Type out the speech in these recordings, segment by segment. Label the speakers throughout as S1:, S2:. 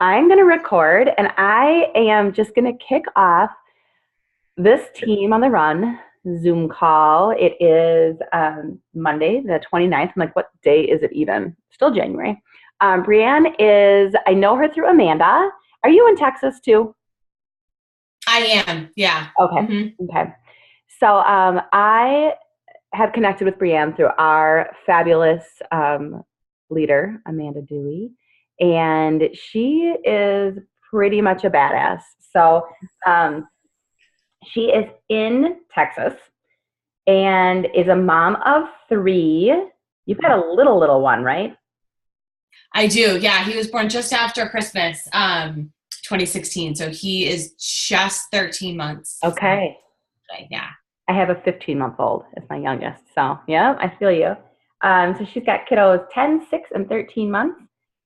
S1: I'm going to record and I am just going to kick off this team on the run Zoom call. It is Monday, the 29th. I'm like, what day is it even? Still January. Brianne is, I know her through Amanda. Are you in Texas too?
S2: I am, yeah.
S1: Okay.
S2: hmm
S1: Okay. So I have connected with Brianne through our fabulous leader, Amanda Dewey, and she is pretty much a badass. So um, she is in Texas and is a mom of three. You've got a little one, right?
S2: I do, yeah. He was born just after Christmas, 2016. So he is just 13 months.
S1: Okay.
S2: Yeah.
S1: I have a 15-month-old as my youngest. So, yeah, I feel you. So she's got kiddos 10, 6, and 13 months.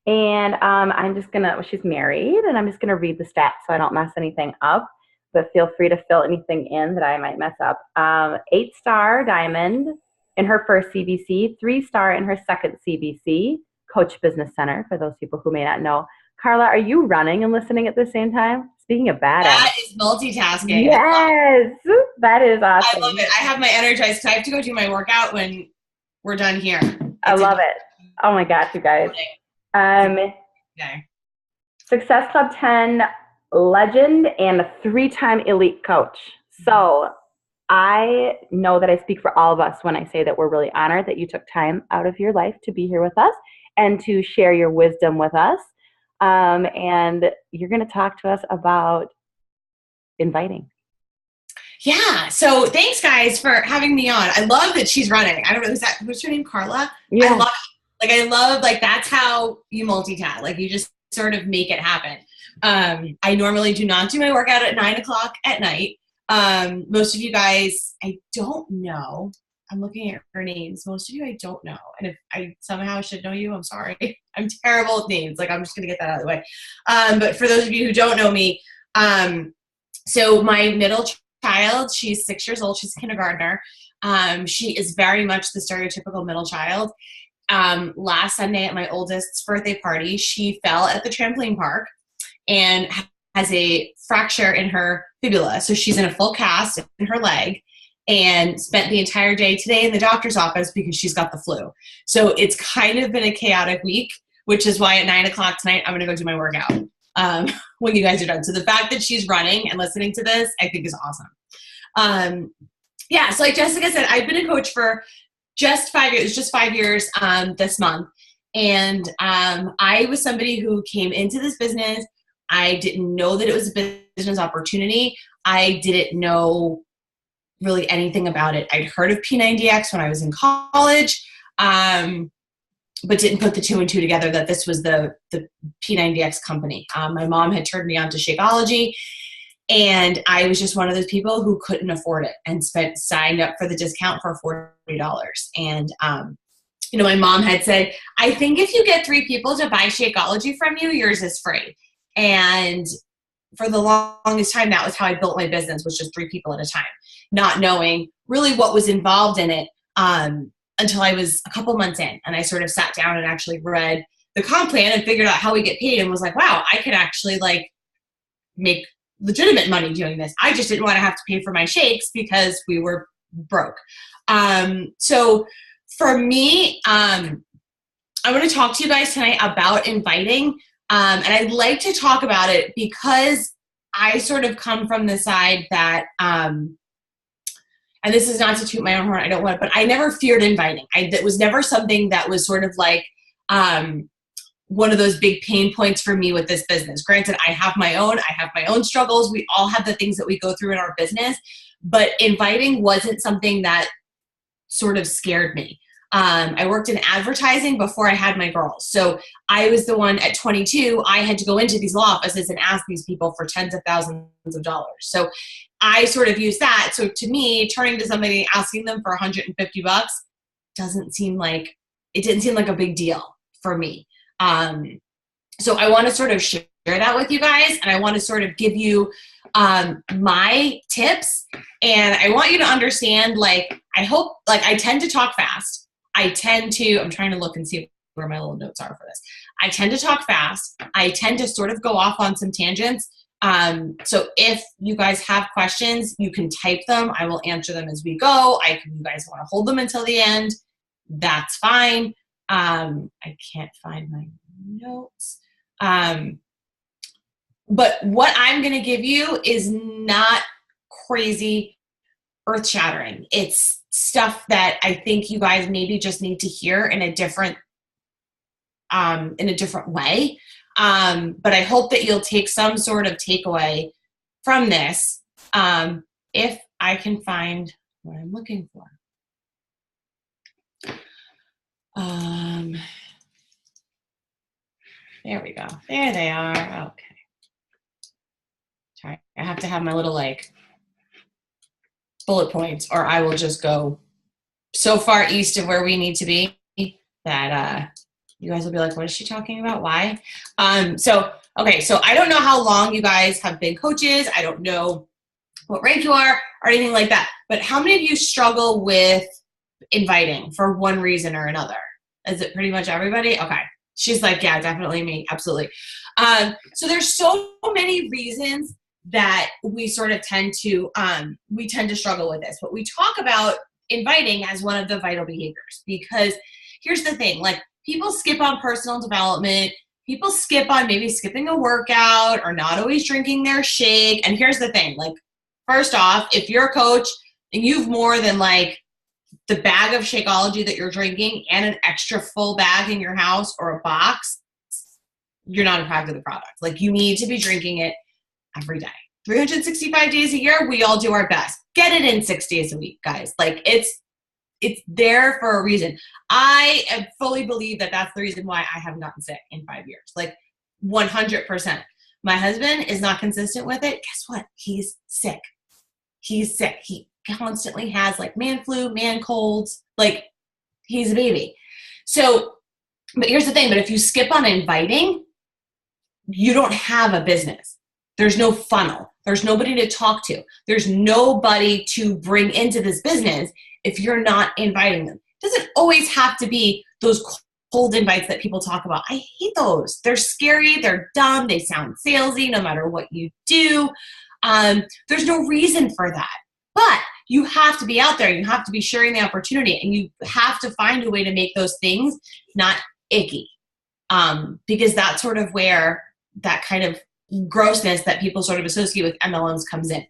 S1: And I'm just going to, well, she's married, and I'm just going to read the stats so I don't mess anything up. But feel free to fill anything in that I might mess up. 8-star diamond in her first CBC, 3-star in her second CBC, Coach Business Center, for those people who may not know. Carla, are you running and listening at the same time? Speaking of badass.
S2: That is multitasking.
S1: Yes, that is
S2: I love
S1: awesome.
S2: it. I have my Energize. I have to go do my workout when we're done here.
S1: I
S2: It's a
S1: love it. Oh my gosh, you guys. Um,
S2: day.
S1: Success Club 10 legend and a 3-time elite coach. So I know that I speak for all of us when I say that we're really honored that you took time out of your life to be here with us and to share your wisdom with us. And you're going to talk to us about inviting.
S2: Yeah. So thanks guys for having me on. I love that she's running. I don't know, what's her name? Carla? I
S1: Yeah.
S2: love I love that's how you multitask. Like you just sort of make it happen. I normally do not do my workout at 9 o'clock at night. Most of you guys, I don't know. I'm looking at her names. Most of you I don't know. And if I somehow should know you, I'm sorry. I'm terrible with names. Like I'm just gonna get that out of the way. But for those of you who don't know me, so my middle child, she's 6 years old. She's a kindergartner. She is very much the stereotypical middle child. Last Sunday at my oldest's birthday party, she fell at the trampoline park and has a fracture in her fibula. So she's in a full cast in her leg and spent the entire day today in the doctor's office because she's got the flu. So it's kind of been a chaotic week, which is why at 9 o'clock tonight, I'm going to go do my workout when you guys are done. So the fact that she's running and listening to this, I think is awesome. Yeah, so like Jessica said, I've been a coach for just 5 years, this month. And I was somebody who came into this business. I didn't know that it was a business opportunity. I didn't know really anything about it. I'd heard of P90X when I was in college, but didn't put the 2 and 2 together that this was the P90X company. My mom had turned me on to Shakeology, and I was just one of those people who couldn't afford it and signed up for the discount for $40. And, my mom had said, I think if you get 3 people to buy Shakeology from you, yours is free. And for the longest time, that was how I built my business, was just 3 people at a time, not knowing really what was involved in it until I was a couple months in. And I sort of sat down and actually read the comp plan and figured out how we get paid and was like, wow, I could actually make legitimate money doing this. I just didn't want to have to pay for my shakes because we were broke. So for me, I want to talk to you guys tonight about inviting. And I'd like to talk about it because I sort of come from the side that, and this is not to toot my own horn, I don't want to, but I never feared inviting. That was never something that was sort of one of those big pain points for me with this business. Granted, I have my own struggles. We all have the things that we go through in our business, but inviting wasn't something that sort of scared me. I worked in advertising before I had my girls. So I was the one at 22, I had to go into these law offices and ask these people for tens of thousands of dollars. So I sort of used that. So to me, turning to somebody, asking them for $150 didn't seem like a big deal for me. So I want to sort of share that with you guys, and I want to sort of give you my tips, and I want you to understand, I tend to talk fast. I'm trying to look and see where my little notes are for this. I tend to talk fast. I tend to sort of go off on some tangents. So if you guys have questions, you can type them. I will answer them as we go. You guys want to hold them until the end, that's fine. I can't find my notes. But what I'm going to give you is not crazy earth-shattering. It's stuff that I think you guys maybe just need to hear in a different way. But I hope that you'll take some sort of takeaway from this, if I can find what I'm looking for. There we go. There they are. Okay. Sorry, I have to have my little bullet points, or I will just go so far east of where we need to be that you guys will be like, what is she talking about? Why? So I don't know how long you guys have been coaches. I don't know what rank you are or anything like that. But how many of you struggle with inviting for one reason or another? Is it pretty much everybody? Okay. She's like, yeah, definitely me. Absolutely. So there's so many reasons that we sort of tend to struggle with this. But we talk about inviting as one of the vital behaviors, because here's the thing, people skip on personal development. People skip on maybe skipping a workout or not always drinking their shake. And here's the thing, first off, if you're a coach and you've more than the bag of Shakeology that you're drinking and an extra full bag in your house or a box, you're not a product of the product. You need to be drinking it every day. 365 days a year, we all do our best. Get it in 6 days a week, guys. It's there for a reason. I fully believe that that's the reason why I haven't gotten sick in 5 years. 100%. My husband is not consistent with it. Guess what? He's sick. He's sick. He constantly has man flu, man colds. He's a baby. So, but here's the thing. But if you skip on inviting, you don't have a business. There's no funnel. There's nobody to talk to. There's nobody to bring into this business if you're not inviting them. It doesn't always have to be those cold invites that people talk about. I hate those. They're scary. They're dumb. They sound salesy no matter what you do. There's no reason for that. But you have to be out there. You have to be sharing the opportunity. And you have to find a way to make those things not icky. Because that's sort of where that kind of grossness that people sort of associate with MLMs comes in.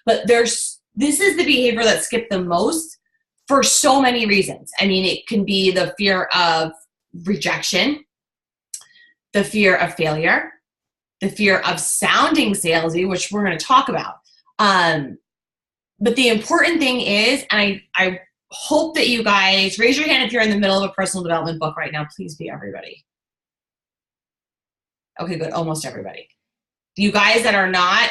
S2: But this is the behavior that skipped the most for so many reasons. I mean, it can be the fear of rejection, the fear of failure, the fear of sounding salesy, which we're going to talk about. But the important thing is, and I hope that you guys raise your hand if you're in the middle of a personal development book right now. Please be everybody. Okay, good. Almost everybody. You guys that are not,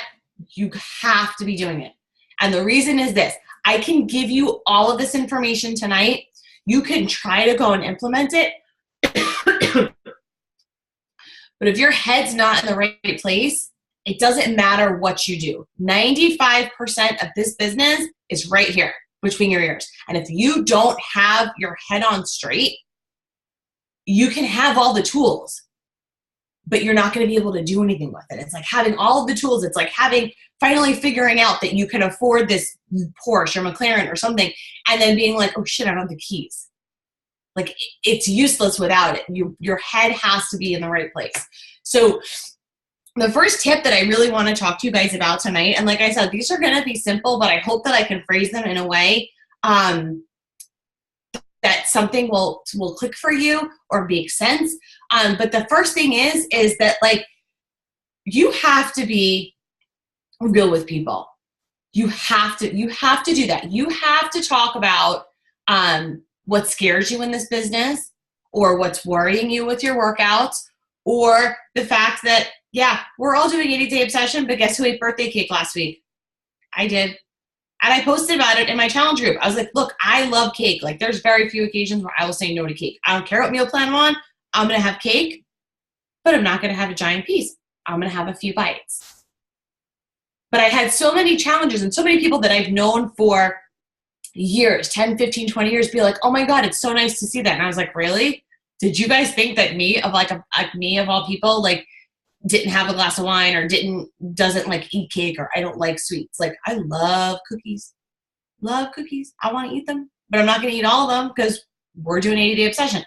S2: you have to be doing it. And the reason is this. I can give you all of this information tonight. You can try to go and implement it. But if your head's not in the right place, it doesn't matter what you do. 95% of this business is right here between your ears. And if you don't have your head on straight, you can have all the tools, but you're not going to be able to do anything with it. It's like having all of the tools. It's like finally figuring out that you can afford this Porsche or McLaren or something, and then being like, oh shit, I don't have the keys. It's useless without it. Your head has to be in the right place. So the first tip that I really want to talk to you guys about tonight, and like I said, these are going to be simple, but I hope that I can phrase them in a way that something will click for you or make sense. But the first thing is that you have to be real with people. You have to do that. You have to talk about what scares you in this business, or what's worrying you with your workouts, or the fact that, yeah, we're all doing 80-day obsession, but guess who ate birthday cake last week? I did. And I posted about it in my challenge group. I was like, look, I love cake. There's very few occasions where I will say no to cake. I don't care what meal plan I'm on. I'm going to have cake, but I'm not going to have a giant piece. I'm going to have a few bites. But I had so many challenges and so many people that I've known for years, 10, 15, 20 years, be like, oh my God, it's so nice to see that. And I was like, really? Did you guys think that me of me of all people, like didn't have a glass of wine or doesn't like eat cake or I don't like sweets? Like I love cookies. Love cookies. I want to eat them, but I'm not going to eat all of them because we're doing 80-day obsession.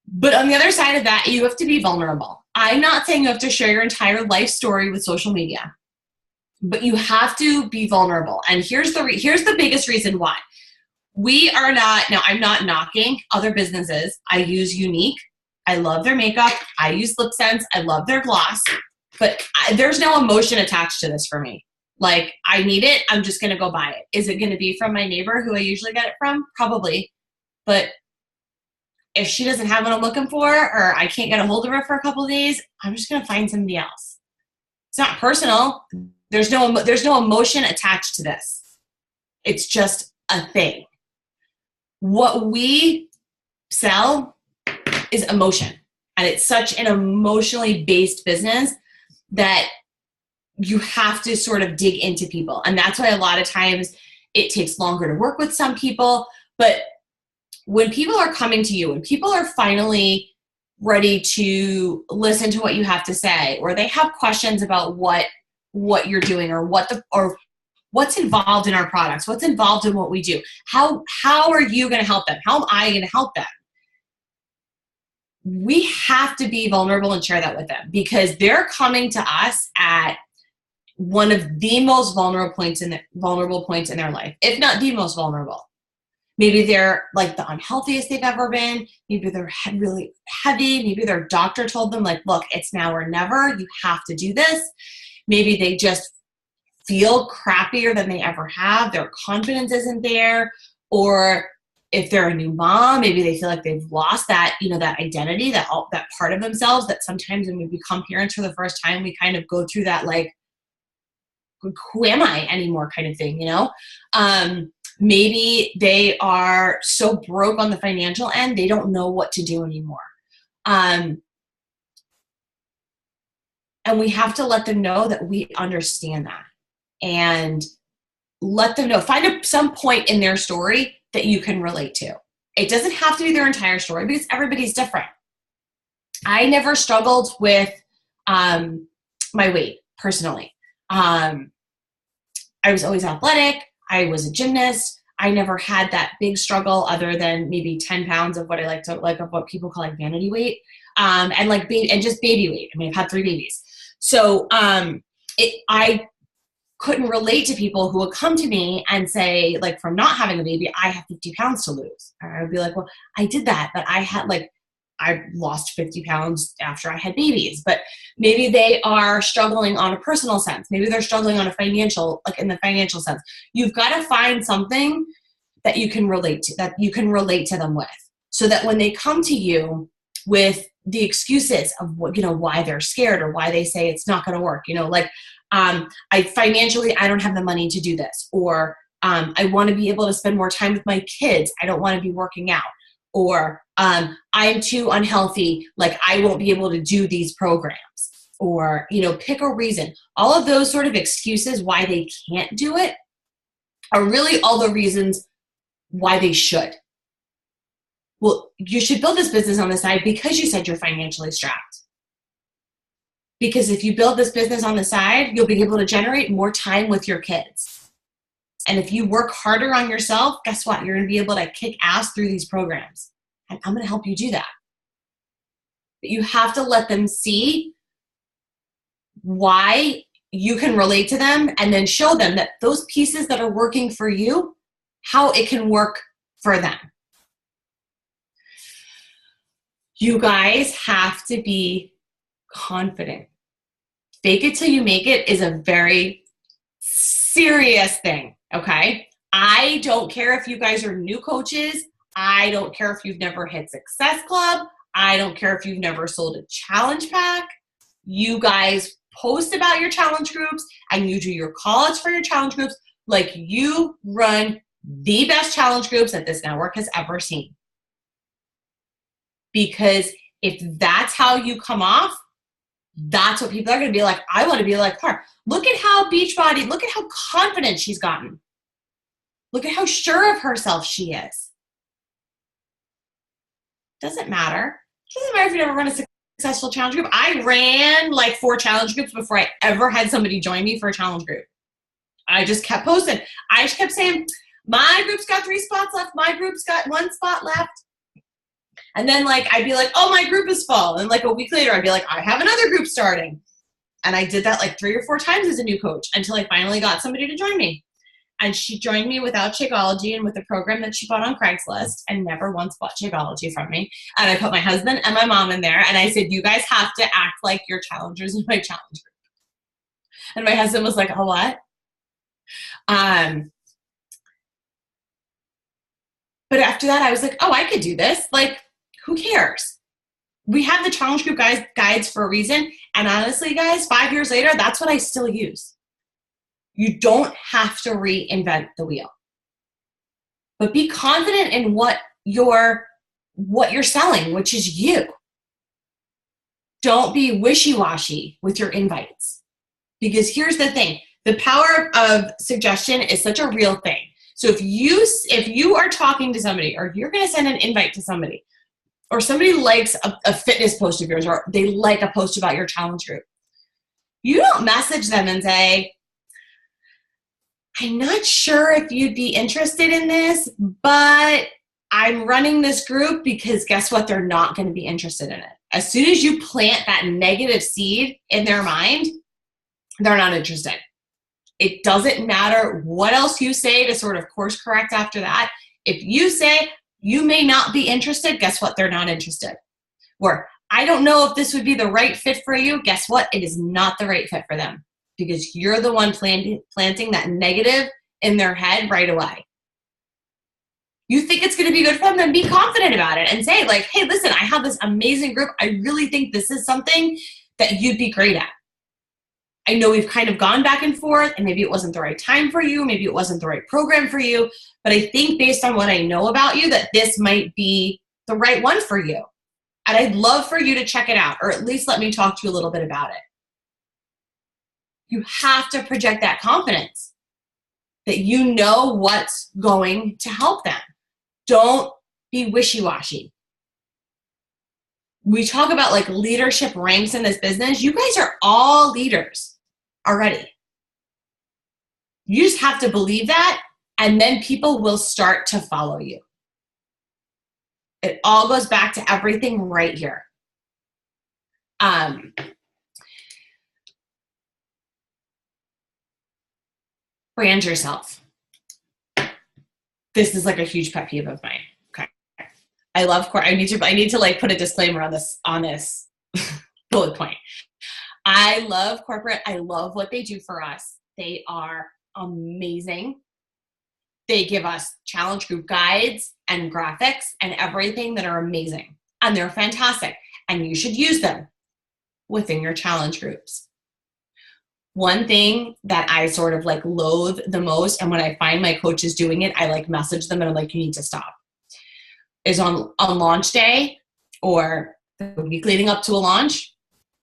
S2: But on the other side of that, you have to be vulnerable. I'm not saying you have to share your entire life story with social media, but you have to be vulnerable. And here's the biggest reason why. We are not, now I'm not knocking other businesses. I use Unique. I love their makeup. I use Lip Sense. I love their gloss, but there's no emotion attached to this for me. Like I need it. I'm just going to go buy it. Is it going to be from my neighbor who I usually get it from? Probably. But if she doesn't have what I'm looking for, or I can't get a hold of her for a couple of days, I'm just going to find somebody else. It's not personal. There's no emotion attached to this. It's just a thing. What we sell is emotion. And it's such an emotionally based business that you have to sort of dig into people. And that's why a lot of times it takes longer to work with some people. But when people are coming to you, when people are finally ready to listen to what you have to say, or they have questions about what you're doing, or what's involved in our products, what's involved in what we do, how are you going to help them? How am I going to help them? We have to be vulnerable and share that with them, because they're coming to us at one of the most vulnerable points in their life, if not the most vulnerable. Maybe they're like the unhealthiest they've ever been. Maybe they're really heavy. Maybe their doctor told them, like, look, it's now or never. You have to do this. Maybe they just feel crappier than they ever have. Their confidence isn't there. Or if they're a new mom, maybe they feel like they've lost that, that identity, that part of themselves that sometimes when we become parents for the first time, we kind of go through that, like, who am I anymore kind of thing, Maybe they are so broke on the financial end, they don't know what to do anymore. And we have to let them know that we understand that, and let them know, find some point in their story that you can relate to. It doesn't have to be their entire story, because everybody's different. I never struggled with my weight personally. I was always athletic. I was a gymnast. I never had that big struggle, other than maybe 10 pounds of what I of what people call like vanity weight, and just baby weight. I mean, I've had 3 babies. So I couldn't relate to people who would come to me and say, like, from not having a baby, I have 50 pounds to lose. And I would be like, well, I did that, but I lost 50 pounds after I had babies. But maybe they are struggling on a personal sense. Maybe they're struggling on a financial, like in the financial sense. You've got to find something that you can relate to them with, so that when they come to you with the excuses of why they're scared, or why they say it's not going to work, I don't have the money to do this, or I want to be able to spend more time with my kids. I don't want to be working out. Or I'm too unhealthy, like I won't be able to do these programs. Or, pick a reason. All of those sort of excuses why they can't do it are really all the reasons why they should. Well, you should build this business on the side because you said you're financially strapped. Because if you build this business on the side, you'll be able to generate more time with your kids. And if you work harder on yourself, guess what? You're going to be able to kick ass through these programs. And I'm going to help you do that. But you have to let them see why you can relate to them, and then show them that those pieces that are working for you, how it can work for them. You guys have to be confident. Fake it till you make it is a very serious thing, okay? I don't care if you guys are new coaches. I don't care if you've never hit Success Club. I don't care if you've never sold a challenge pack. You guys post about your challenge groups, and you do your calls for your challenge groups like you run the best challenge groups that this network has ever seen. Because if that's how you come off, that's what people are going to be like. I want to be like her. Look at how Beachbody, look at how confident she's gotten. Look at how sure of herself she is. Doesn't matter. Doesn't matter if you never run a successful challenge group. I ran like 4 challenge groups before I ever had somebody join me for a challenge group. I just kept posting. I just kept saying, my group's got 3 spots left. My group's got 1 spot left. And then like, I'd be like, oh, my group is full. And like a week later, I'd be like, I have another group starting. And I did that like 3 or 4 times as a new coach until I finally got somebody to join me. And she joined me without Shakeology and with a program that she bought on Craigslist and never once bought Shakeology from me. And I put my husband and my mom in there. And I said, you guys have to act like you're challengers in my challenge group. And my husband was like, oh, what? But after that, I was like, oh, I could do this. Like, who cares? We have the challenge group guides for a reason. And honestly, guys, 5 years later, that's what I still use. You don't have to reinvent the wheel. But be confident in what you're selling, which is you. Don't be wishy-washy with your invites. Because here's the thing. The power of suggestion is such a real thing. So if you are talking to somebody, or if you're going to send an invite to somebody, or somebody likes a fitness post of yours, or they like a post about your challenge group, you don't message them and say, I'm not sure if you'd be interested in this, but I'm running this group because guess what? They're not going to be interested in it. As soon as you plant that negative seed in their mind, they're not interested. It doesn't matter what else you say to sort of course correct after that. If you say you may not be interested, guess what? They're not interested. Or I don't know if this would be the right fit for you. Guess what? It is not the right fit for them because you're the one planting that negative in their head right away. You think it's going to be good for them, then be confident about it and say like, hey, listen, I have this amazing group. I really think this is something that you'd be great at. I know we've kind of gone back and forth and maybe it wasn't the right time for you. Maybe it wasn't the right program for you. But I think based on what I know about you that this might be the right one for you. And I'd love for you to check it out or at least let me talk to you a little bit about it. You have to project that confidence that you know what's going to help them. Don't be wishy-washy. We talk about like leadership ranks in this business. You guys are all leaders already. You just have to believe that, and then people will start to follow you. It all goes back to everything right here. Brand yourself. This is like a huge pet peeve of mine. Okay. I love I need to like put a disclaimer on this bullet point. I love corporate. I love what they do for us. They are amazing. They give us challenge group guides and graphics and everything that are amazing. And they're fantastic. And you should use them within your challenge groups. One thing that I sort of like loathe the most, and when I find my coaches doing it, I like message them and I'm like, you need to stop, is on launch day or the week leading up to a launch.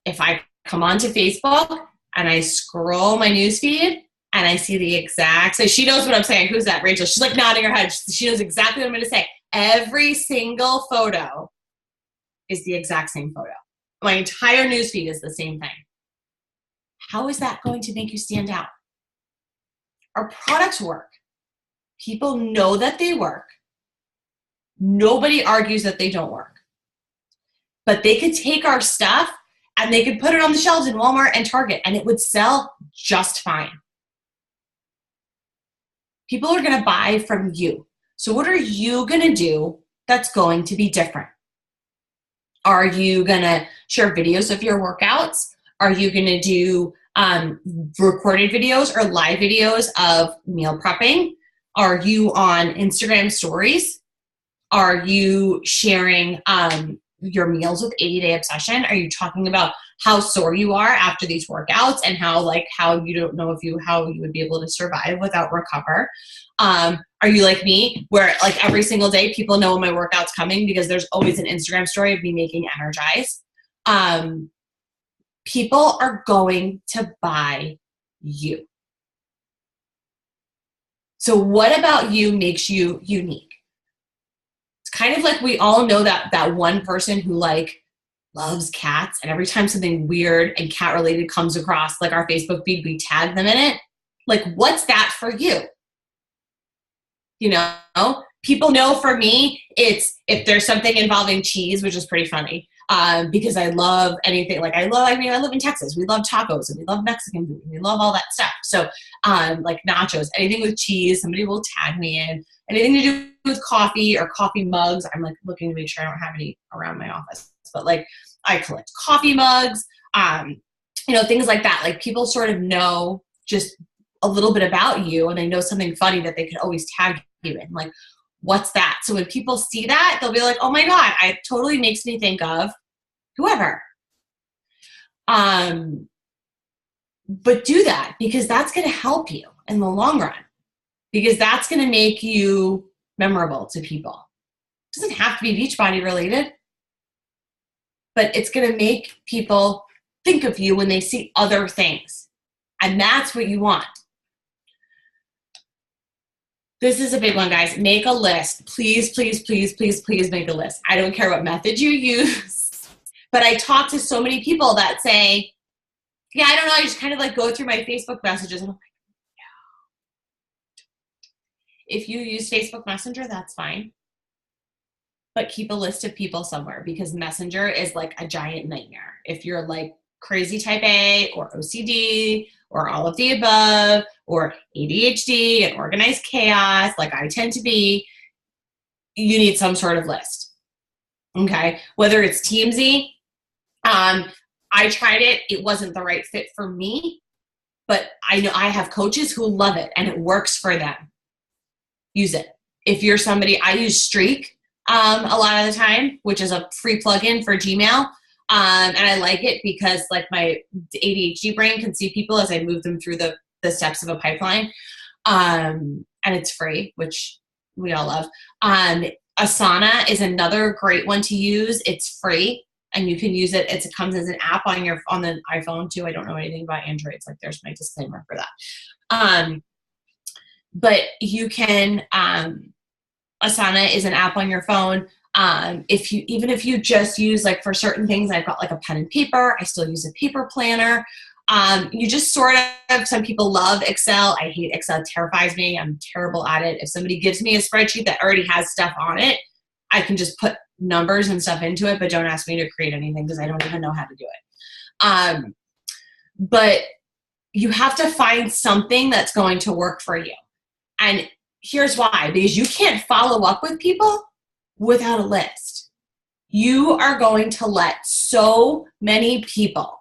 S2: If I come onto Facebook and I scroll my newsfeed and I see the exact, so she knows what I'm saying. Who's that? Rachel. She's like nodding her head. She knows exactly what I'm going to say. Every single photo is the exact same photo. My entire newsfeed is the same thing. How is that going to make you stand out? Our products work. People know that they work. Nobody argues that they don't work. But they could take our stuff and they could put it on the shelves in Walmart and Target and it would sell just fine. People are going to buy from you. So what are you going to do that's going to be different? Are you going to share videos of your workouts? Are you going to do recorded videos or live videos of meal prepping? Are you on Instagram stories? Are you sharing your meals with 80-day obsession? Are you talking about how sore you are after these workouts and how you don't know how you would be able to survive without recover? Are you like me where like every single day people know when my workout's coming because there's always an Instagram story of me making Energize? People are going to buy you. So what about you makes you unique? It's kind of like we all know that one person who like loves cats, and every time something weird and cat related comes across like our Facebook feed, we tag them in it. Like, what's that for you? You know, people know for me, it's if there's something involving cheese, which is pretty funny, because I love anything. Like I live in Texas. We love tacos and we love Mexican food. And we love all that stuff. So like nachos, anything with cheese, somebody will tag me in. Anything to do with coffee or coffee mugs. I'm like looking to make sure I don't have any around my office. But like I collect coffee mugs, you know, things like that. Like people sort of know just a little bit about you, and they know something funny that they could always tag you in. Like, what's that? So when people see that, they'll be like, oh my God, it totally makes me think of whoever. But do that, because that's going to help you in the long run, because that's going to make you memorable to people. It doesn't have to be Beachbody related, but it's going to make people think of you when they see other things. And that's what you want. This is a big one, guys. Make a list. Please, please, please, please, please make a list. I don't care what method you use, but I talk to so many people that say, yeah, I don't know. I just kind of like go through my Facebook messages. And I'm like, yeah. If you use Facebook Messenger, that's fine. But keep a list of people somewhere, because Messenger is like a giant nightmare. If you're like crazy type A or OCD or all of the above or ADHD and organized chaos, like I tend to be, you need some sort of list. Okay. Whether it's Teamsy, I tried it. It wasn't the right fit for me, but I know I have coaches who love it and it works for them. Use it. If you're somebody, I use Streak a lot of the time, which is a free plugin for Gmail. And I like it because like my ADHD brain can see people as I move them through the steps of a pipeline. And it's free, which we all love. Asana is another great one to use. It's free and you can use it. It comes as an app on the iPhone too. I don't know anything about Androids. Like there's my disclaimer for that. But you can, Asana is an app on your phone. Even if you just use like for certain things, I've got like a pen and paper. I still use a paper planner. You just sort of, some people love Excel. I hate Excel. It terrifies me. I'm terrible at it. If somebody gives me a spreadsheet that already has stuff on it, I can just put numbers and stuff into it, but don't ask me to create anything because I don't even know how to do it. But you have to find something that's going to work for you. And here's why, because you can't follow up with people without a list. You are going to let so many people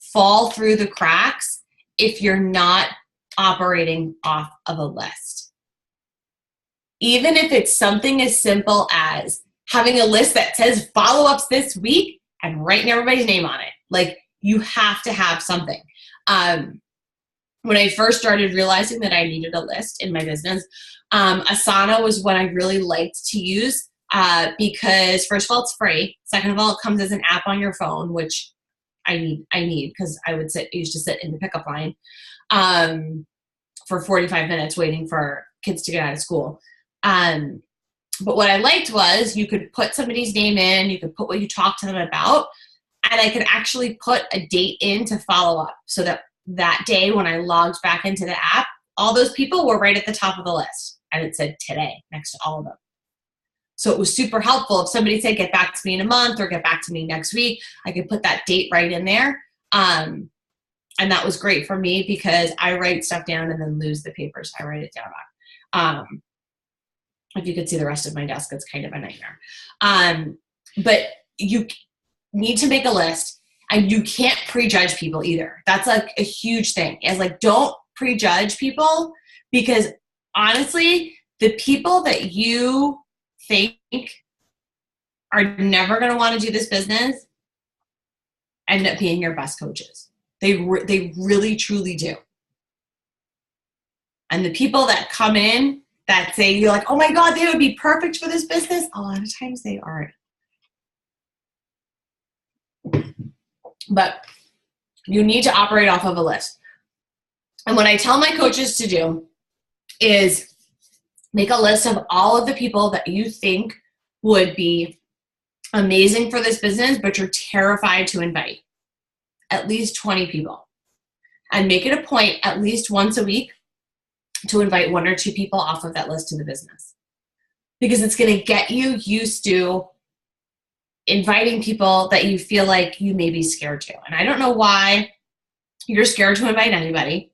S2: fall through the cracks if you're not operating off of a list. Even if it's something as simple as having a list that says follow-ups this week and writing everybody's name on it. Like you have to have something. When I first started realizing that I needed a list in my business, Asana was what I really liked to use because first of all, it's free. Second of all, it comes as an app on your phone, which I need because I used to sit in the pickup line for 45 minutes waiting for kids to get out of school. But what I liked was you could put somebody's name in, you could put what you talked to them about, and I could actually put a date in to follow up so that day when I logged back into the app, all those people were right at the top of the list. And it said today next to all of them. So it was super helpful. If somebody said, get back to me in a month or get back to me next week, I could put that date right in there. And that was great for me because I write stuff down and then lose the paper. So I write it down back. If you could see the rest of my desk, it's kind of a nightmare. But you need to make a list. And you can't prejudge people either. That's like a huge thing. It's like, don't prejudge people because honestly, the people that you think are never going to want to do this business end up being your best coaches. They really, truly do. And the people that come in that say, you're like, oh my God, they would be perfect for this business. A lot of times they aren't. But you need to operate off of a list. And what I tell my coaches to do is make a list of all of the people that you think would be amazing for this business, but you're terrified to invite at least 20 people. And make it a point at least once a week to invite 1 or 2 people off of that list to the business. Because it's going to get you used to inviting people that you feel like you may be scared to. And I don't know why you're scared to invite anybody,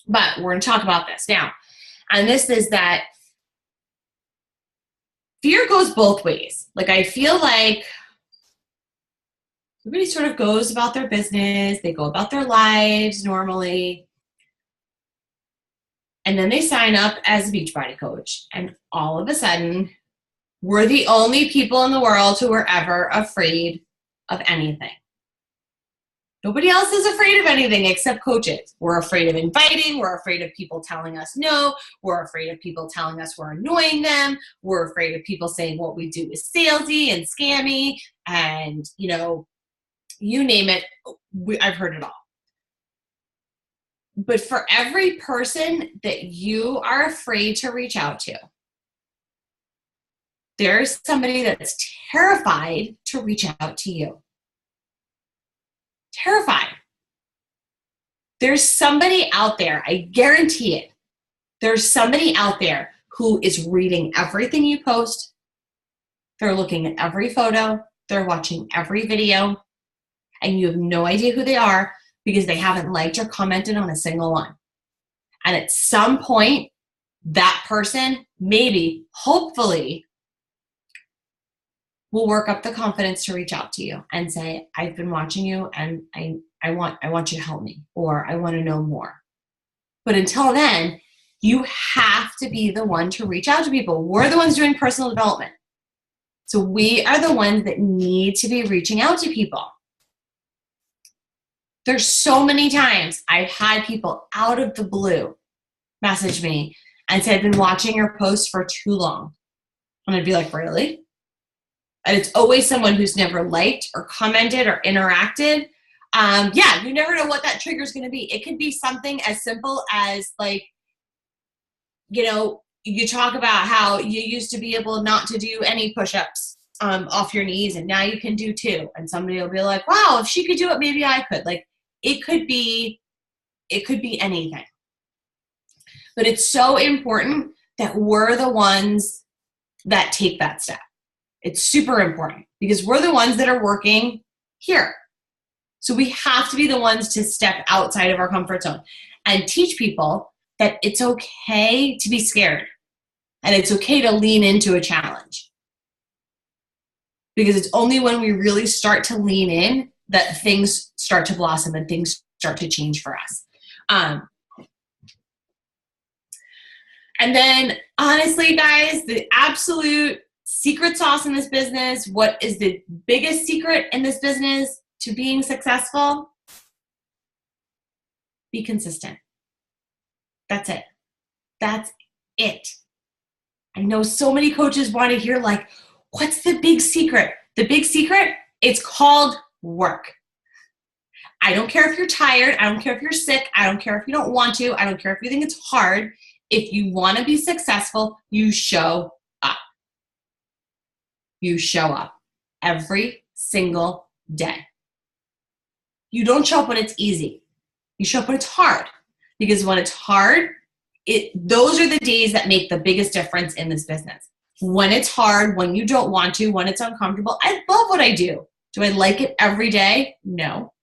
S2: but we're going to talk about this now. And this is that fear goes both ways. Like, I feel like everybody sort of goes about their business, they go about their lives normally, and then they sign up as a Beachbody coach, and all of a sudden, we're the only people in the world who are ever afraid of anything. Nobody else is afraid of anything except coaches. We're afraid of inviting. We're afraid of people telling us no. We're afraid of people telling us we're annoying them. We're afraid of people saying what we do is salesy and scammy, and, you name it, I've heard it all. But for every person that you are afraid to reach out to, there's somebody that's terrified to reach out to you. Terrified. There's somebody out there, I guarantee it. There's somebody out there who is reading everything you post. They're looking at every photo. They're watching every video. And you have no idea who they are because they haven't liked or commented on a single one. And at some point, that person, maybe, hopefully, will work up the confidence to reach out to you and say, I've been watching you and I want you to help me, or I want to know more. But until then, you have to be the one to reach out to people. We're the ones doing personal development. So we are the ones that need to be reaching out to people. There's so many times I've had people out of the blue message me and say, I've been watching your posts for too long. And I'd be like, really? And it's always someone who's never liked or commented or interacted. You never know what that trigger is going to be. It could be something as simple as, like, you talk about how you used to be able not to do any push-ups off your knees, and now you can do 2. And somebody will be like, wow, if she could do it, maybe I could. Like, it could be anything. But it's so important that we're the ones that take that step. It's super important because we're the ones that are working here. So we have to be the ones to step outside of our comfort zone and teach people that it's okay to be scared and it's okay to lean into a challenge. Because it's only when we really start to lean in that things start to blossom and things start to change for us. And then, honestly, guys, the absolute secret sauce in this business, what is the biggest secret in this business to being successful? Be consistent. That's it. That's it. I know so many coaches want to hear, like, what's the big secret? The big secret, it's called work. I don't care if you're tired. I don't care if you're sick. I don't care if you don't want to. I don't care if you think it's hard. If you want to be successful, you show up. You show up every single day. You don't show up when it's easy. You show up when it's hard. Because when it's hard, those are the days that make the biggest difference in this business. When it's hard, when you don't want to, when it's uncomfortable. I love what I do. Do I like it every day? No.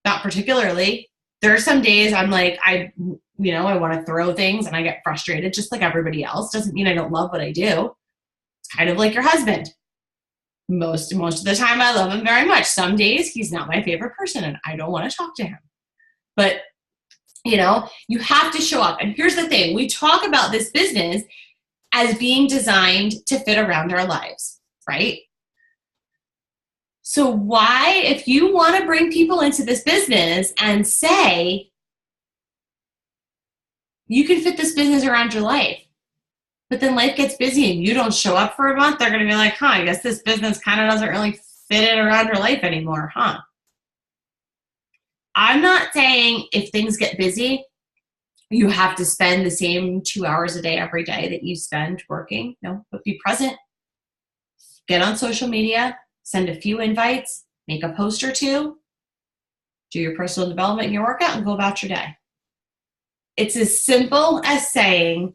S2: Not particularly. There are some days I'm like, I want to throw things and I get frustrated just like everybody else. Doesn't mean I don't love what I do. It's kind of like your husband. Most of the time I love him very much. Some days he's not my favorite person and I don't want to talk to him. But, you have to show up. And here's the thing. We talk about this business as being designed to fit around our lives, right? So why, if you want to bring people into this business and say, you can fit this business around your life, but then life gets busy and you don't show up for a month, they're going to be like, I guess this business kind of doesn't really fit it around your life anymore, huh? I'm not saying if things get busy, you have to spend the same 2 hours a day every day that you spend working. No, but be present. get on social media, send a few invites, make a post or two, do your personal development and your workout, and go about your day. It's as simple as saying,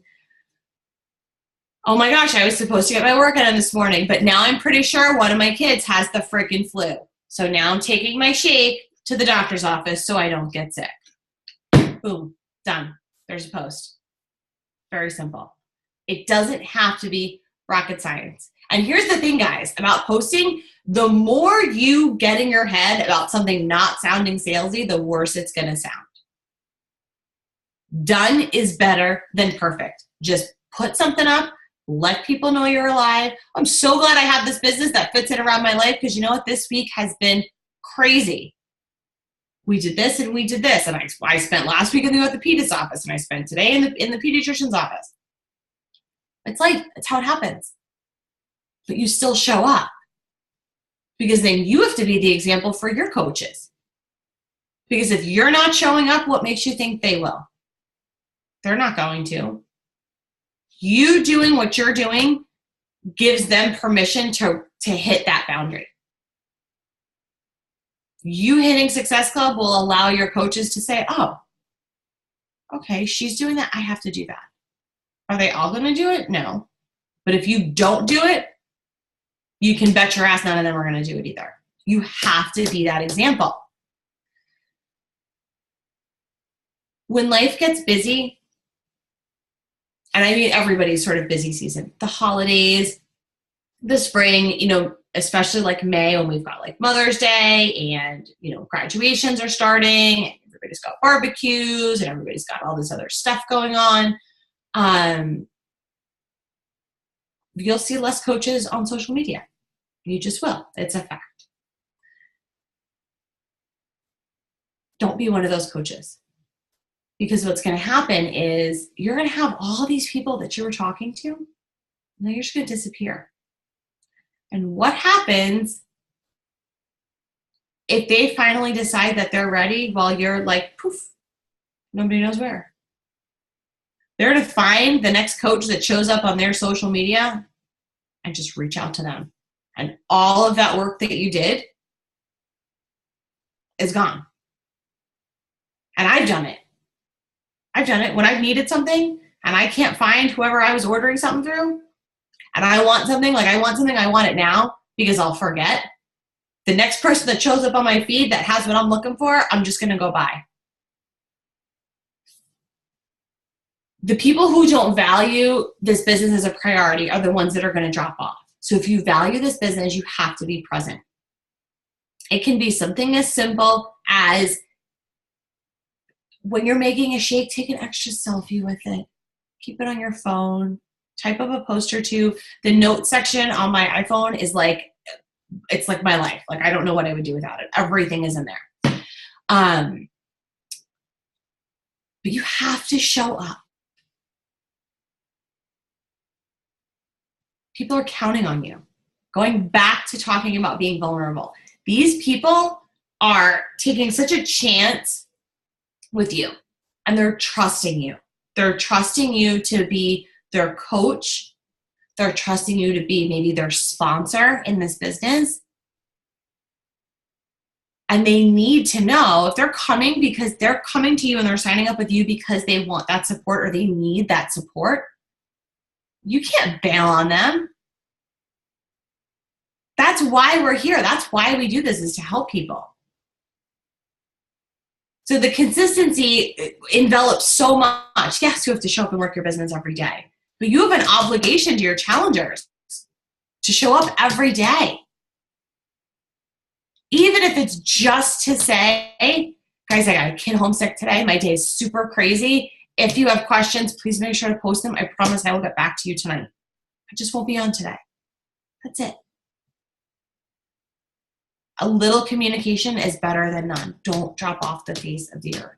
S2: oh my gosh, I was supposed to get my workout in this morning, but now I'm pretty sure one of my kids has the freaking flu. So now I'm taking my shake to the doctor's office so I don't get sick. Boom, done. There's a post. Very simple. It doesn't have to be rocket science. And here's the thing, guys, about posting, the more you get in your head about something not sounding salesy, the worse it's going to sound. Done is better than perfect. Just put something up, let people know you're alive. I'm so glad I have this business that fits in around my life, because you know what? This week has been crazy. We did this and we did this. And I spent last week in the orthopedist office, and I spent today in the pediatrician's office. It's life. It's how it happens. But you still show up, because then you have to be the example for your coaches. Because if you're not showing up, what makes you think they will? They're not going to. You doing what you're doing gives them permission to hit that boundary. You hitting Success Club will allow your coaches to say, oh, okay, she's doing that. I have to do that. Are they all going to do it? No. But if you don't do it, you can bet your ass none of them are going to do it either. You have to be that example. When life gets busy, and I mean everybody's sort of busy season, the holidays, the spring, especially like May, when we've got like Mother's Day and, graduations are starting, and everybody's got barbecues and everybody's got all this other stuff going on. You'll see less coaches on social media. You just will. It's a fact. Don't be one of those coaches. Because what's going to happen is you're going to have all these people that you were talking to, and then you're just going to disappear. And what happens if they finally decide that they're ready while you're like, poof, nobody knows where? They're to find the next coach that shows up on their social media and just reach out to them. And all of that work that you did is gone. And I've done it. When I've needed something and I can't find whoever I was ordering something through, and I want something, I want it now, because I'll forget. The next person that shows up on my feed that has what I'm looking for, I'm just going to go buy. The people who don't value this business as a priority are the ones that are going to drop off. So if you value this business, you have to be present. It can be something as simple as, when you're making a shake, take an extra selfie with it. Keep it on your phone. Type up a post or two. The notes section on my iPhone is it's like my life. I don't know what I would do without it. Everything is in there. But you have to show up. People are counting on you. Going back to talking about being vulnerable. These people are taking such a chance with you, and they're trusting you. They're trusting you to be their coach. They're trusting you to be maybe their sponsor in this business. And they need to know, if they're coming because they're coming to you and they're signing up with you because they want that support or they need that support, you can't bail on them. That's why we're here. That's why we do this, is to help people. So the consistency envelops so much. Yes, you have to show up and work your business every day, but you have an obligation to your challengers to show up every day. Even if it's just to say, guys, I got a kid homesick today. My day is super crazy. If you have questions, please make sure to post them. I promise I will get back to you tonight. I just won't be on today. That's it. A little communication is better than none. Don't drop off the face of the earth.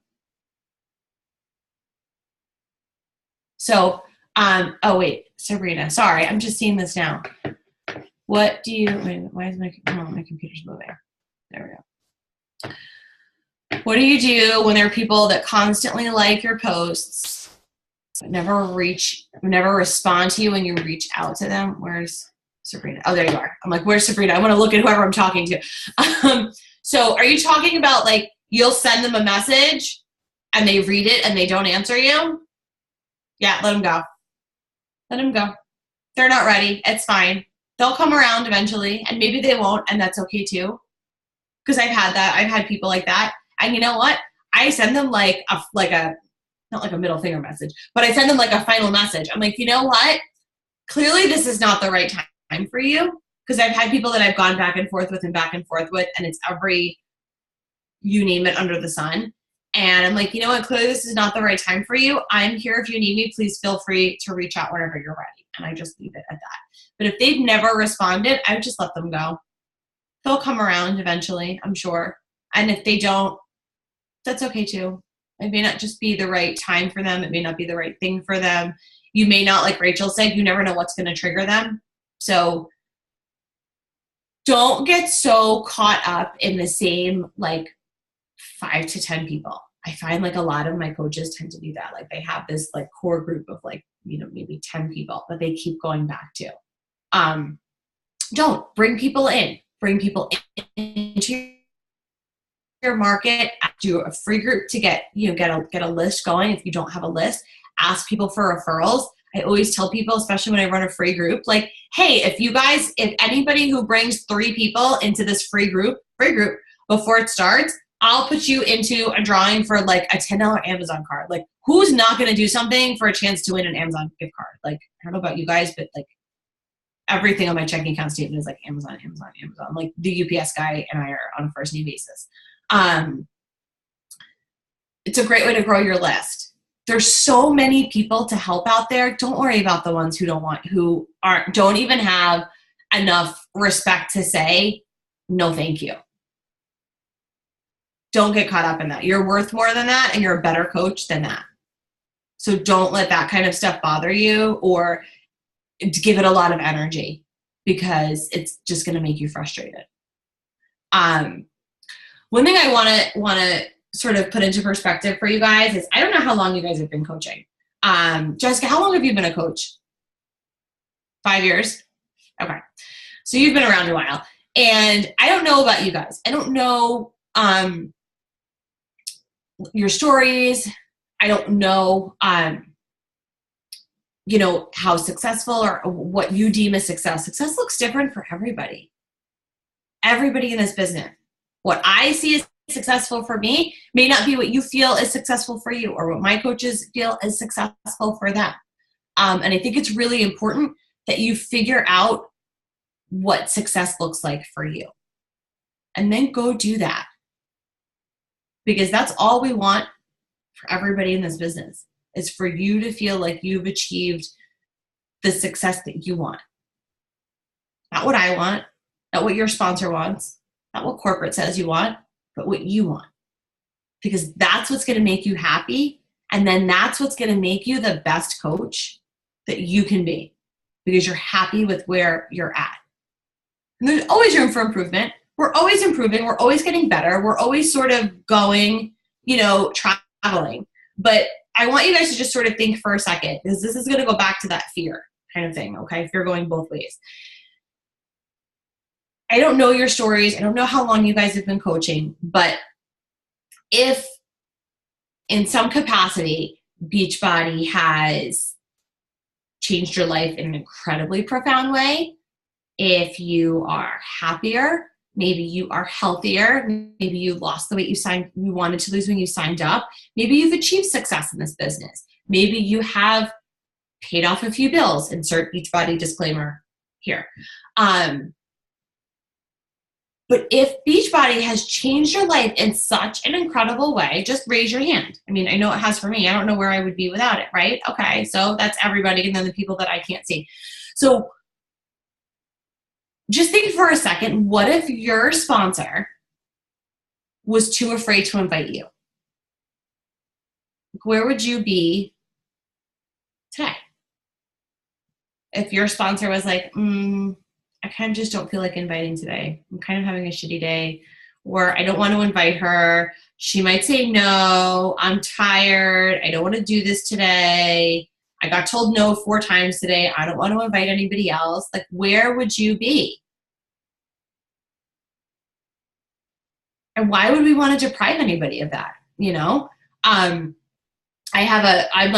S2: So, oh wait, Sabrina, sorry, I'm just seeing this now. What do you, wait, why is my computer's moving? There we go. What do you do when there are people that constantly like your posts, but never respond to you when you reach out to them? Where's Sabrina. Oh, there you are. I'm like, where's Sabrina? I want to look at whoever I'm talking to. So are you talking about like you'll send them a message and they read it and they don't answer you? Yeah, let them go. Let them go. They're not ready. It's fine. They'll come around eventually, and maybe they won't, and that's okay too. Because I've had that. I've had people like that. And you know what? I send them like a not like a middle finger message, but I send them like a final message. I'm like, you know what? Clearly this is not the right time for you. Because I've had people that I've gone back and forth with, and it's every, you name it under the sun. And I'm like, you know what? Clearly this is not the right time for you. I'm here if you need me. Please feel free to reach out whenever you're ready. And I just leave it at that. But if they've never responded, I would just let them go. They'll come around eventually, I'm sure. And if they don't, that's okay too. It may not just be the right time for them. It may not be the right thing for them. You may not, like Rachel said, you never know what's going to trigger them. So don't get so caught up in the same like 5 to 10 people. I find like a lot of my coaches tend to do that. Like they have this like core group of like, you know, maybe 10 people that they keep going back to. Don't bring people in. Bring people into your market. Do a free group to get a list going. If you don't have a list, ask people for referrals. I always tell people, especially when I run a free group, like, hey, if anybody who brings 3 people into this free group before it starts, I'll put you into a drawing for like a $10 Amazon card. Like, who's not going to do something for a chance to win an Amazon gift card? Like, I don't know about you guys, but like everything on my checking account statement is like Amazon. Like the UPS guy and I are on a first name basis. It's a great way to grow your list. There's so many people to help out there. Don't worry about the ones who don't even have enough respect to say no thank you. Don't get caught up in that. You're worth more than that, and you're a better coach than that. So don't let that kind of stuff bother you or give it a lot of energy, because it's just going to make you frustrated. One thing I want to sort of put into perspective for you guys is, I don't know how long you guys have been coaching. Jessica, how long have you been a coach? 5 years? Okay. So you've been around a while. And I don't know about you guys. I don't know your stories. I don't know, how successful or what you deem as success. Success looks different for everybody. Everybody in this business. What I see as successful for me may not be what you feel is successful for you, or what my coaches feel is successful for them. And I think it's really important that you figure out what success looks like for you. And then go do that. Because that's all we want for everybody in this business, is for you to feel like you've achieved the success that you want. Not what I want, not what your sponsor wants, not what corporate says you want, but what you want. Because that's what's going to make you happy. And then that's what's going to make you the best coach that you can be, because you're happy with where you're at. And there's always room for improvement. We're always improving. We're always getting better. We're always sort of going, traveling. But I want you guys to just sort of think for a second, because this is going to go back to that fear kind of thing, okay? If you're going both ways. I don't know your stories. I don't know how long you guys have been coaching, but if in some capacity Beachbody has changed your life in an incredibly profound way, if you are happier, maybe you are healthier, maybe you lost the weight you wanted to lose when you signed up, maybe you've achieved success in this business, maybe you have paid off a few bills, insert Beachbody disclaimer here. But if Beachbody has changed your life in such an incredible way, just raise your hand. I mean, I know it has for me. I don't know where I would be without it, right? Okay, so that's everybody, and then the people that I can't see. So just think for a second, what if your sponsor was too afraid to invite you? Where would you be today? If your sponsor was like, I kind of just don't feel like inviting today. I'm kind of having a shitty day, or I don't want to invite her. She might say no, I'm tired, I don't want to do this today. I got told no 4 times today. I don't want to invite anybody else. Like, where would you be? And why would we want to deprive anybody of that? You know, I'm like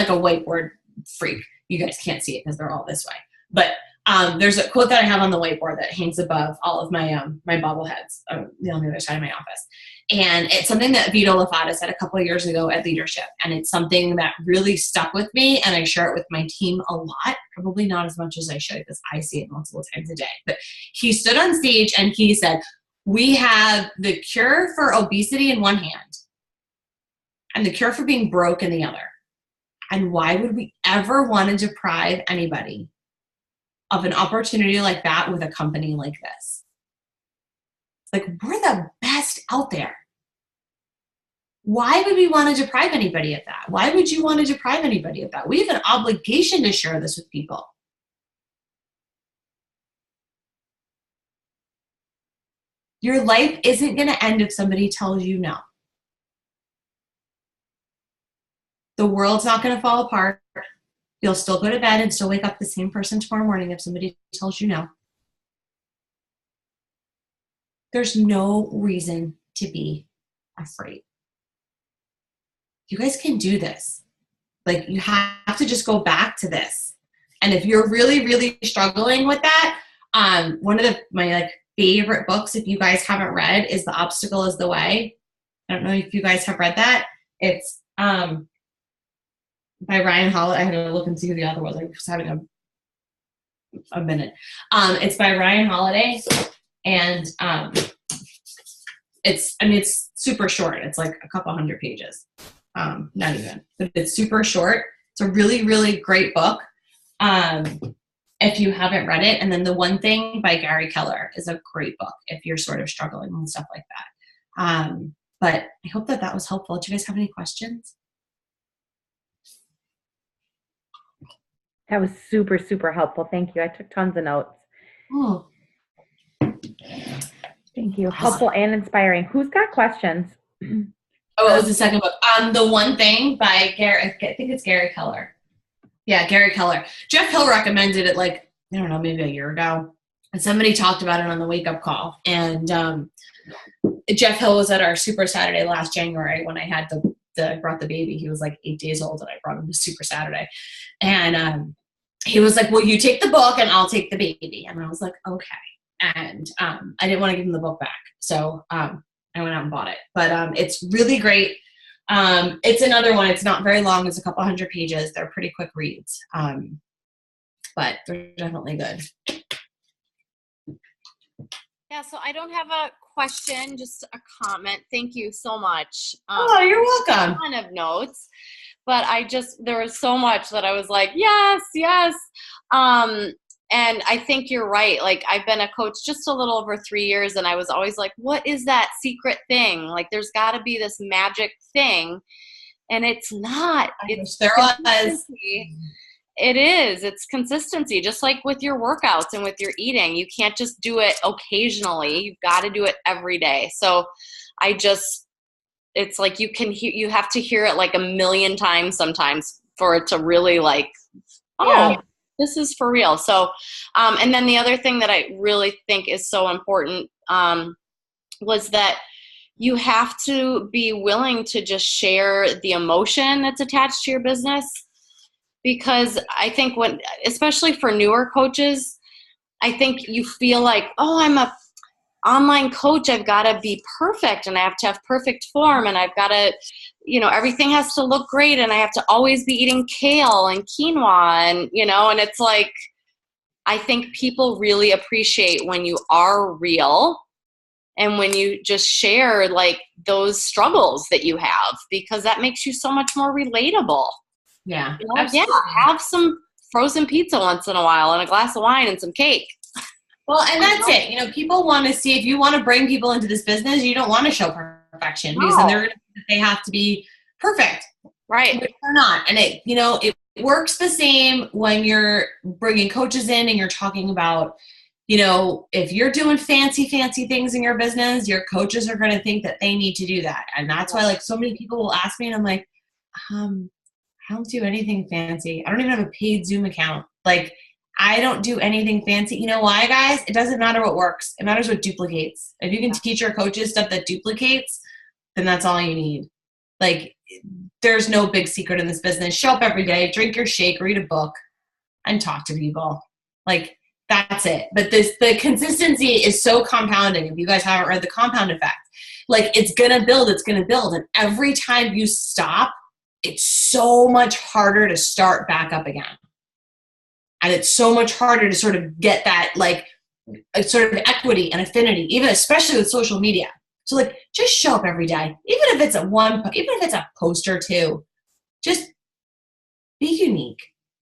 S2: a whiteboard freak. You guys can't see it because they're all this way. But there's a quote that I have on the whiteboard that hangs above all of my my bobbleheads on the other side of my office. And it's something that Vito Lafata said a couple of years ago at Leadership. And it's something that really stuck with me. And I share it with my team a lot, probably not as much as I should because I see it multiple times a day. But he stood on stage and he said, we have the cure for obesity in one hand and the cure for being broke in the other. And why would we ever want to deprive anybody of an opportunity like that with a company like this? Like, we're the best out there. Why would we want to deprive anybody of that? Why would you want to deprive anybody of that? We have an obligation to share this with people. Your life isn't going to end if somebody tells you no. The world's not going to fall apart. You'll still go to bed and still wake up the same person tomorrow morning if somebody tells you no. There's no reason to be afraid. You guys can do this. Like, you have to just go back to this. And if you're really, really struggling with that, one of my favorite books, if you guys haven't read, is The Obstacle is the Way. I don't know if you guys have read that. It's by Ryan Holiday. I had to look and see who the author was. I was having a minute. It's by Ryan Holiday, and it's super short. It's like a couple hundred pages. Not even, but it's super short. It's a really, really great book. If you haven't read it. And then The One Thing by Gary Keller is a great book if you're sort of struggling with stuff like that. But I hope that was helpful. Do you guys have any questions?
S1: That was super, super helpful. Thank you. I took tons of notes.
S2: Oh.
S1: Thank you. Helpful and inspiring. Who's got questions?
S2: Oh, it was the second book. The One Thing by Gary, I think it's Gary Keller. Yeah, Gary Keller. Jeff Hill recommended it I don't know, maybe a year ago. And somebody talked about it on the Wake Up Call. And Jeff Hill was at our Super Saturday last January when I brought the baby. He was 8 days old and I brought him to Super Saturday. And he was like, well, you take the book and I'll take the baby. And I was like, okay. And I didn't want to give him the book back. So I went out and bought it. But it's really great. It's another one. It's not very long. It's a couple hundred pages. They're pretty quick reads. But they're definitely good.
S3: Yeah, so I don't have a question, just a comment. Thank you so much.
S2: Oh, you're welcome.
S3: A ton of notes, but there was so much that I was like, yes, yes. And I think you're right. I've been a coach just a little over 3 years, and I was always like, what is that secret thing? There's got to be this magic thing, and it's not.
S2: There was.
S3: It is. It's consistency, just like with your workouts and with your eating. You can't just do it occasionally. You've got to do it every day. So it's like you have to hear it a million times sometimes for it to really this is for real. So, and then the other thing that I really think is so important was that you have to be willing to just share the emotion that's attached to your business. Because I think especially for newer coaches, I think you feel like, oh, I'm a online coach. I've got to be perfect and I have to have perfect form and I've got to, everything has to look great and I have to always be eating kale and quinoa and, and it's I think people really appreciate when you are real and when you just share those struggles that you have, because that makes you so much more relatable.
S2: Yeah.
S3: Yeah, have some frozen pizza once in a while and a glass of wine and some cake.
S2: Well, and that's it. People want to see, if you want to bring people into this business, you don't want to show perfection because then they're going to think that they have to be perfect.
S3: Right.
S2: But they're not. And it works the same when you're bringing coaches in and you're talking about, if you're doing fancy things in your business, your coaches are going to think that they need to do that. And that's why so many people will ask me and I'm like, I don't do anything fancy. I don't even have a paid Zoom account. Like, I don't do anything fancy. You know why, guys? It doesn't matter what works. It matters what duplicates. If you can teach your coaches stuff that duplicates, then that's all you need. Like, there's no big secret in this business. Show up every day, drink your shake, read a book, and talk to people. Like, that's it. But the consistency is so compounding. If you guys haven't read The Compound Effect, like, it's going to build, it's going to build. And every time you stop, it's so much harder to start back up again. And it's so much harder to sort of get that, like, a sort of equity and affinity, even especially with social media. So, like, just show up every day, even if it's a post or two. Just be unique.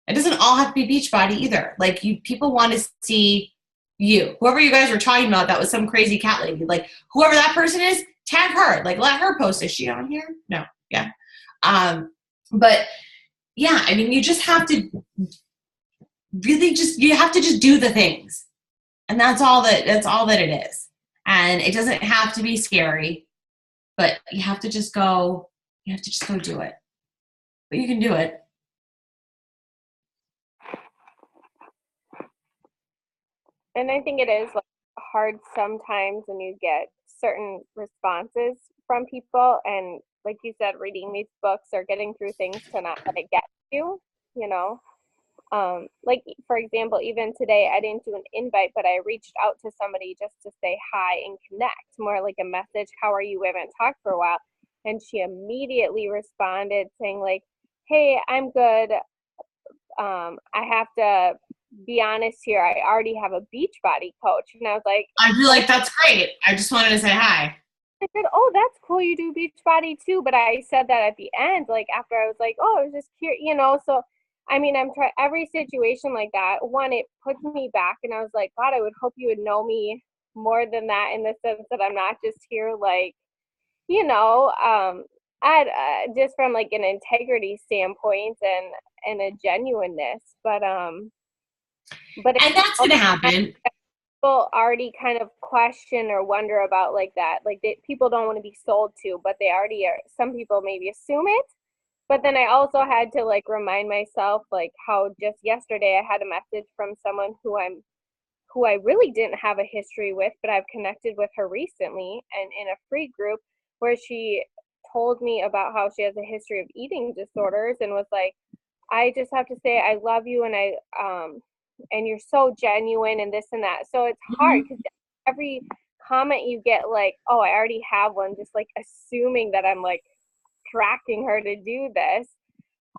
S2: It doesn't all have to be Beachbody either. Like, people want to see you. Whoever you guys were talking about, that was some crazy cat lady. Like, whoever that person is, tag her. Like, let her post. Is she on here? No. Yeah. But yeah, I mean, you just have to really you have to just do the things. And that's all that it is. And it doesn't have to be scary, but you have to just go do it. But you can do it.
S4: And I think it is, like, hard sometimes when you get certain responses from people, and like you said, reading these books or getting through things to not let it get you, you know. Like, for example, even today, I didn't do an invite, but I reached out to somebody just to say hi and connect, more like a message, how are you? We haven't talked for a while. And she immediately responded saying, like, hey, I'm good. I have to be honest here. I already have a Beachbody coach. And I was like,
S2: I'd be like, that's great. I just wanted to say hi.
S4: I said, oh, that's cool. You do Beachbody too. But I said that at the end, like, after I was like, oh, I was just curious, you know. So, I mean, I'm trying every situation like that. One, it puts me back, and I was like, God, I would hope you would know me more than that, in the sense that I'm not just here, like, you know, just from, like, an integrity standpoint and a genuineness. But
S2: and that's gonna happen.
S4: People already kind of question or wonder about, like, that, like, people don't want to be sold to, but they already are. Some people maybe assume it. But then I also had to, like, remind myself, like, how just yesterday I had a message from someone who I really didn't have a history with, but I've connected with her recently, and in a free group, where she told me about how she has a history of eating disorders, and was like, I just have to say I love you, and and you're so genuine, and this and that. So it's hard, because every comment you get, like, oh, I already have one, just, like, assuming that I'm, like, attracting her to do this,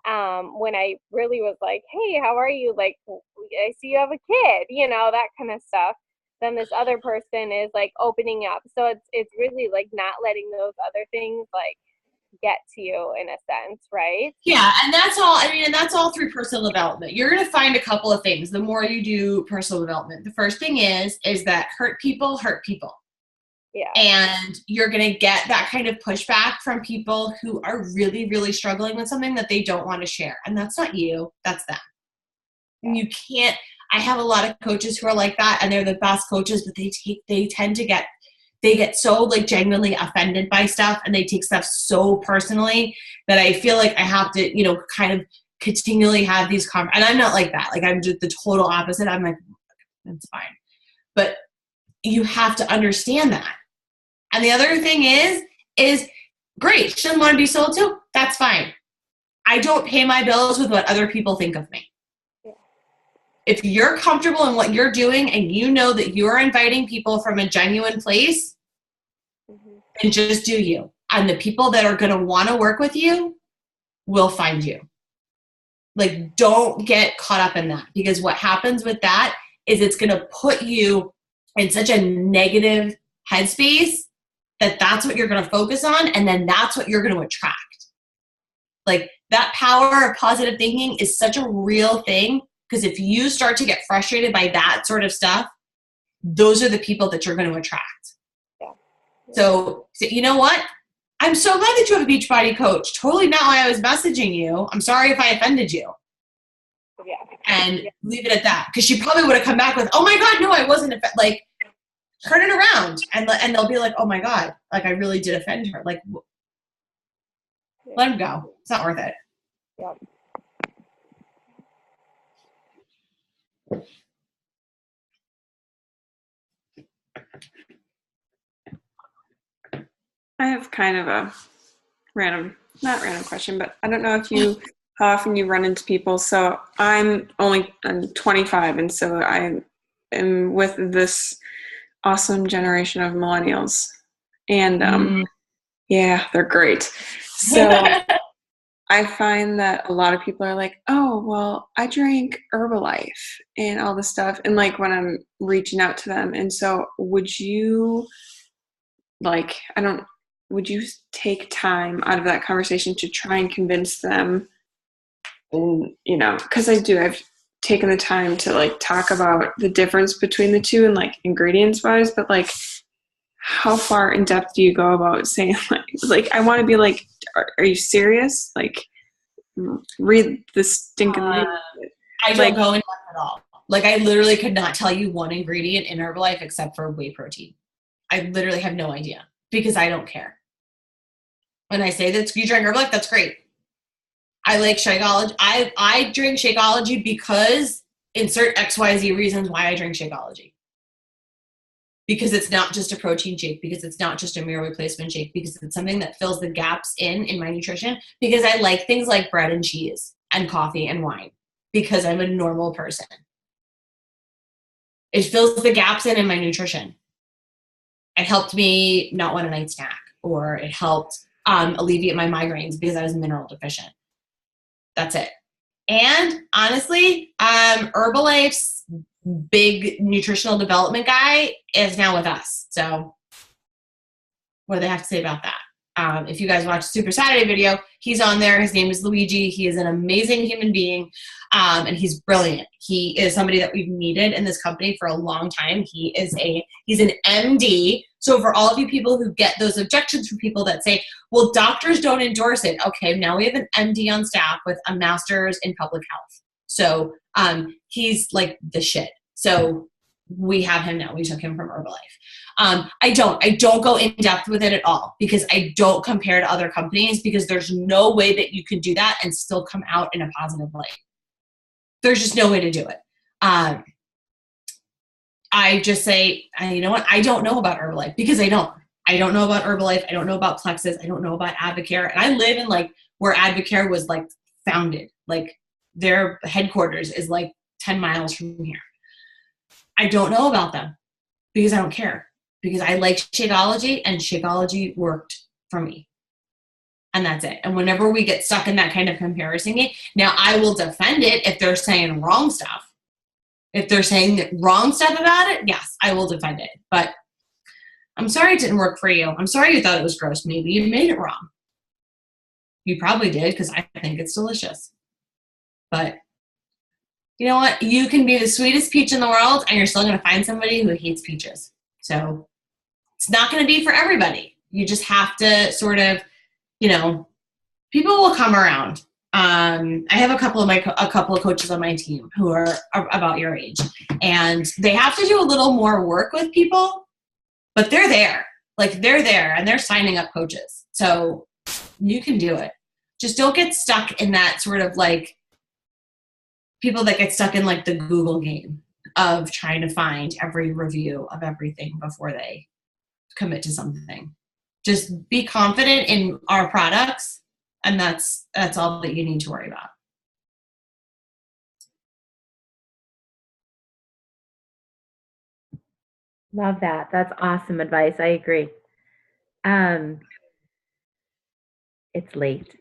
S4: when I really was like, hey, how are you? Like, I see you have a kid, you know, that kind of stuff. Then this other person is, like, opening up. So it's really, like, not letting those other things, like, get to you, in a sense, right?
S2: Yeah, and that's all. I mean, and that's all through personal development. You're going to find a couple of things the more you do personal development. The first thing is that hurt people hurt people.
S4: Yeah.
S2: And you're going to get that kind of pushback from people who are really, really struggling with something that they don't want to share. And that's not you, that's them. And you can't, I have a lot of coaches who are like that, and they're the best coaches, but they tend to get, they get so, like, genuinely offended by stuff, and they take stuff so personally that I feel like I have to, you know, kind of continually have these and I'm not like that. Like, I'm just the total opposite. I'm like, that's fine. But you have to understand that. And the other thing is great. She doesn't want to be sold to. That's fine. I don't pay my bills with what other people think of me.
S4: Yeah.
S2: If you're comfortable in what you're doing, and you know that you're inviting people from a genuine place, then just do you. And the people that are going to want to work with you will find you. Like, don't get caught up in that, because what happens with that is it's going to put you in such a negative headspace that that's what you're going to focus on, and then that's what you're going to attract. Like, that power of positive thinking is such a real thing, because if you start to get frustrated by that sort of stuff, those are the people that you're going to attract.
S4: Yeah.
S2: So you know what? I'm so glad that you have a Beachbody coach. Totally not why I was messaging you. I'm sorry if I offended you.
S4: Yeah.
S2: And leave it at that, because she probably would have come back with, oh my God, no, I wasn't like, turn it around, and they'll be like, oh my God, like, I really did offend her. Like, let him go. It's not worth it.
S4: Yep.
S5: I have kind of a not random question, but I don't know how often you run into people. So I'm 25, and so I am with this awesome generation of millennials, and yeah, they're great. So I find that a lot of people are like, oh, well, I drink Herbalife and all this stuff, and like when I'm reaching out to them, and so would you would you take time out of that conversation to try and convince them? And, because I've taken the time to like talk about the difference between the two and like ingredients wise, but like how far in depth do you go about saying like I want to be like, are you serious? Like read the stinking label.
S2: I don't go in depth at all. Like I literally could not tell you one ingredient in Herbalife except for whey protein. I literally have no idea because I don't care. When I say that you drink Herbalife, that's great. I like Shakeology. I drink Shakeology because insert XYZ reasons why I drink Shakeology. Because it's not just a protein shake, because it's not just a meal replacement shake, because it's something that fills the gaps in my nutrition, because I like things like bread and cheese and coffee and wine, because I'm a normal person. It fills the gaps in my nutrition. It helped me not want a night snack, or it helped alleviate my migraines because I was mineral deficient. That's it. And honestly, Herbalife's big nutritional development guy is now with us. So what do they have to say about that? If you guys watch Super Saturday video, he's on there. His name is Luigi. He is an amazing human being, and he's brilliant. He is somebody that we've needed in this company for a long time. He's an MD. So for all of you people who get those objections from people that say, well, doctors don't endorse it. Okay, now we have an MD on staff with a master's in public health. So he's like the shit. So we have him now. We took him from Herbalife. I don't go in depth with it at all because I don't compare to other companies, because there's no way that you can do that and still come out in a positive light. There's just no way to do it. I just say, you know what? I don't know about Herbalife because I don't know about Herbalife. I don't know about Plexus. I don't know about Advocare. And I live in like where Advocare was like founded. Like their headquarters is like 10 miles from here. I don't know about them because I don't care, because I like Shakeology and Shakeology worked for me. And that's it. And whenever we get stuck in that kind of comparison game, now I will defend it if they're saying wrong stuff. If they're saying the wrong stuff about it, yes, I will defend it. But I'm sorry it didn't work for you. I'm sorry you thought it was gross. Maybe you made it wrong. You probably did, because I think it's delicious. But you know what? You can be the sweetest peach in the world, and you're still going to find somebody who hates peaches. So it's not going to be for everybody. You just have to sort of, people will come around. I have a couple of coaches on my team who are about your age, and they have to do a little more work with people, but they're there. Like they're there and they're signing up coaches. So you can do it. Just don't get stuck in that sort of like people that get stuck in like the Google game of trying to find every review of everything before they commit to something. Just be confident in our products, and that's all that you need to worry about.
S1: Love that. That's awesome advice. I agree. It's late.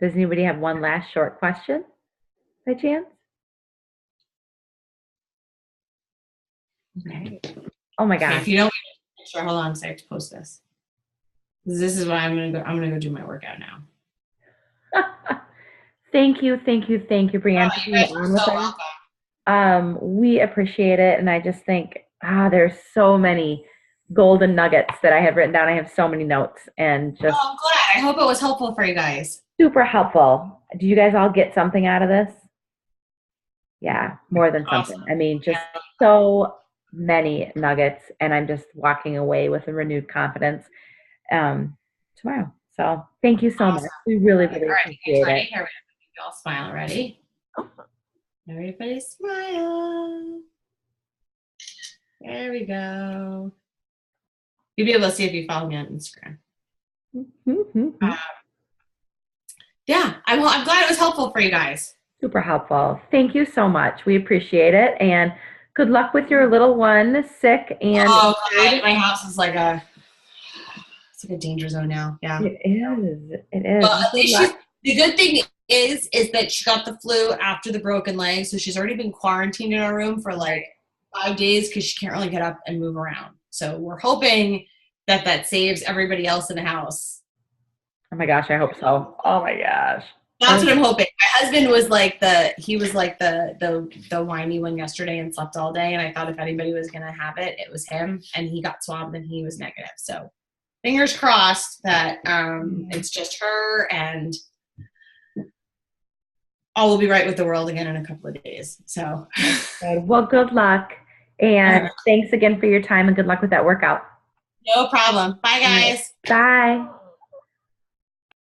S1: Does anybody have one last short question by chance? Okay. Oh my gosh.
S2: Okay, if you don't, sure, hold on, so I have to post this. This is why I'm gonna go do my workout now.
S1: Thank you, Brianne, for being on with us. We appreciate it, and I just think there's so many golden nuggets that I have written down. I have so many notes, and just
S2: I'm glad. I hope it was helpful for you guys.
S1: Super helpful. Did you guys all get something out of this? Yeah, more than something. I mean, just so many nuggets, and I'm just walking away with a renewed confidence tomorrow. So thank you so much. We really appreciate it.
S2: Here we go. You all smile. Ready? Everybody smile. There we go. You'll be able to see if you follow me on Instagram. Yeah, I'm glad it was helpful for you guys.
S1: Super helpful. Thank you so much. We appreciate it. And good luck with your little one, sick and
S2: my house is like a danger zone now. Yeah.
S1: It is. It is.
S2: Well, at least the good thing is that she got the flu after the broken leg, so she's already been quarantined in our room for like 5 days because she can't really get up and move around. So we're hoping that saves everybody else in the house.
S1: Oh my gosh, I hope so. Oh my gosh.
S2: That's what I'm hoping. My husband was like the whiny one yesterday and slept all day, and I thought if anybody was gonna have it, it was him, and he got swabbed and he was negative. So fingers crossed that it's just her, and all will be right with the world again in a couple of days. So
S1: well, good luck, and thanks again for your time, and good luck with that workout.
S2: No problem. Bye, guys.
S1: Bye.